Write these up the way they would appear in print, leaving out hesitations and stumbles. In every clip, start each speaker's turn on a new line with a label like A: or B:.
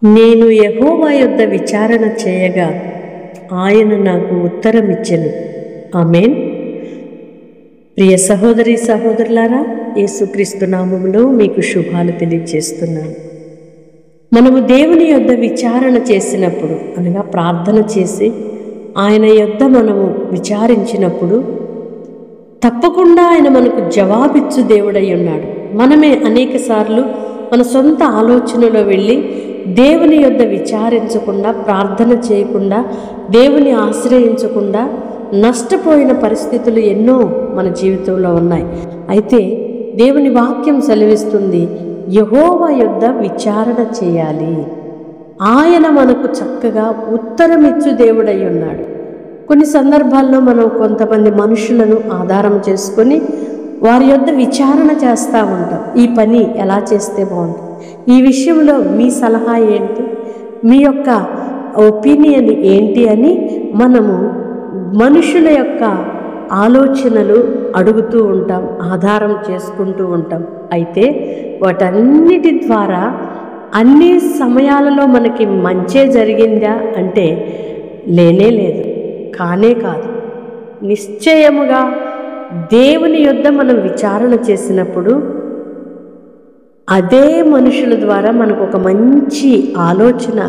A: నేను యెహోవా యొద్ద విచారణ చేయగా ఆయన నాకు ఉత్తరమిచ్చెను. ఆమేన్. ప్రియ సహోదరి సహోదరులారా, యేసుక్రీస్తు నామములో మీకు శుభాలు తెలియజేస్తున్నాను. మనము దేవుని యొద్ద విచారణ చేసినప్పుడు, అనగా ప్రార్థన చేసి ఆయన యొద్ద మనము విచారించినప్పుడు తప్పకుండా ఆయన మనకు జవాబిచ్చు దేవుడై ఉన్నాడు. మనమే అనేక సార్లు మన సొంత ఆలోచనలో వెళ్ళి దేవుని యొద్ద విచారించకుండా, ప్రార్థన చేయకుండా, దేవుని ఆశ్రయించకుండా నష్టపోయిన పరిస్థితులు ఎన్నో మన జీవితంలో ఉన్నాయి. అయితే దేవుని వాక్యం సెలవిస్తుంది, యెహోవా యొద్ద విచారణ చేయాలి. ఆయన మనకు చక్కగా ఉత్తరమిచ్చు దేవుడై ఉన్నాడు. కొన్ని సందర్భాల్లో మనం కొంతమంది మనుషులను ఆధారం చేసుకొని వారి యొద్ద విచారణ చేస్తూ ఉంటాం. ఈ పని ఎలా చేస్తే బాగుంటుంది, ఈ విషయంలో మీ సలహా ఏంటి, మీ యొక్క ఒపీనియన్ ఏంటి అని మనము మనుషుల యొక్క ఆలోచనలు అడుగుతూ ఉంటాం, ఆధారం చేసుకుంటూ ఉంటాం. అయితే వాటన్నిటి ద్వారా అన్ని సమయాలలో మనకి మంచే జరిగిందా అంటే లేనే లేదు, కానే కాదు. నిశ్చయముగా దేవుని యొద్ద మనం విచారణ చేసినప్పుడు అదే మనుషుల ద్వారా మనకు ఒక మంచి ఆలోచన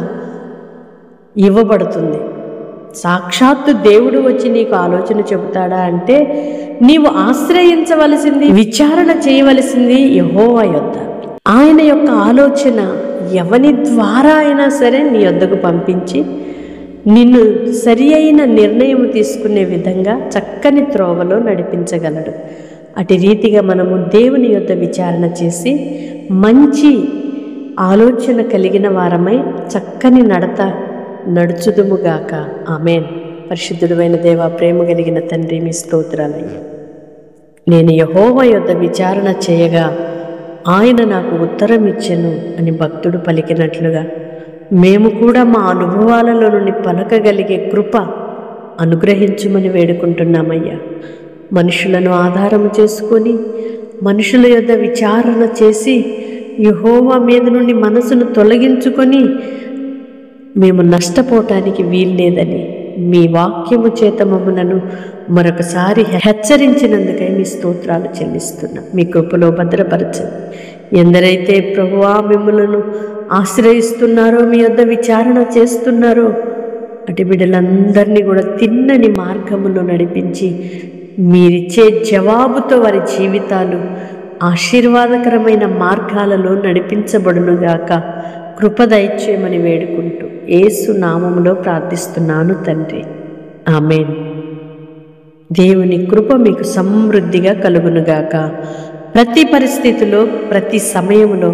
A: ఇవ్వబడుతుంది. సాక్షాత్తు దేవుడు వచ్చి నీకు ఆలోచన చెబుతాడా అంటే నీవు ఆశ్రయించవలసింది, విచారణ చేయవలసింది యెహోవా యొద్ద. ఆయన యొక్క ఆలోచన ఎవని ద్వారా అయినా సరే నీ యొద్దకు పంపించి నిన్ను సరి అయిన నిర్ణయం తీసుకునే విధంగా చక్కని త్రోవలో నడిపించగలడు. అటు రీతిగా మనము దేవుని యొద్ద విచారణ చేసి మంచి ఆలోచన కలిగిన వారమై చక్కని నడత నడుచుదుముగాక. ఆమేన్. పరిశుద్ధుడైన దేవా, ప్రేమ కలిగిన తండ్రి, మీ స్తోత్రాలయ్యా. నేను యెహోవా యొద్ద విచారణ చేయగా ఆయన నాకు ఉత్తరం ఇచ్చెను అని భక్తుడు పలికినట్లుగా మేము కూడా మా అనుభవాలలో నుండి పలకగలిగే కృప అనుగ్రహించమని వేడుకుంటున్నామయ్యా. మనుషులను ఆధారము చేసుకొని మనుషుల యొద్ద విచారణ చేసి యెహోవా మీద నుండి మనసును తొలగించుకొని మేము నష్టపోవటానికి వీల్లేదని మీ వాక్యము చేత మమ్మలను మరొకసారి హెచ్చరించినందుకై మీ స్తోత్రాలు చెల్లిస్తున్నాం. మీ కృపలో భద్రపరచండి. ఎందరైతే ప్రభువా మిమ్మలను ఆశ్రయిస్తున్నారో, మీ యొద్ద విచారణ చేస్తున్నారో అటు బిడ్డలందరినీ కూడా తిన్నని మార్గములో నడిపించి మీరిచ్చే జవాబుతో వారి జీవితాలు ఆశీర్వాదకరమైన మార్గాలలో నడిపించబడునుగాక. కృప దయచేయమని వేడుకుంటూ యేసు నామములో ప్రార్థిస్తున్నాను తండ్రి. ఆమేన్. దేవుని కృప మీకు సమృద్ధిగా కలుగునుగాక. ప్రతి పరిస్థితిలో, ప్రతి సమయంలో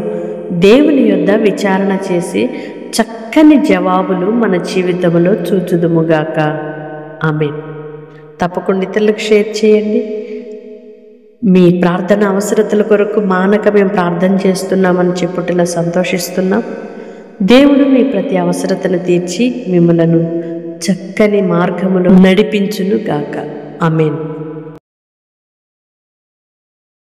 A: దేవుని యొద్ద విచారణ చేసి చక్కని జవాబులు మన జీవితంలో చూచుదుముగాక. ఆమేన్. తప్పకుండా ఇతరులకు షేర్ చేయండి. మీ ప్రార్థన అవసరతల కొరకు మానక మేము ప్రార్థన చేస్తున్నామని చెప్పుటలా సంతోషిస్తున్నాం. దేవుడు మీ ప్రతి అవసరతను తీర్చి మిమ్మలను చక్కని మార్గములో నడిపించును గాక. ఆమేన్.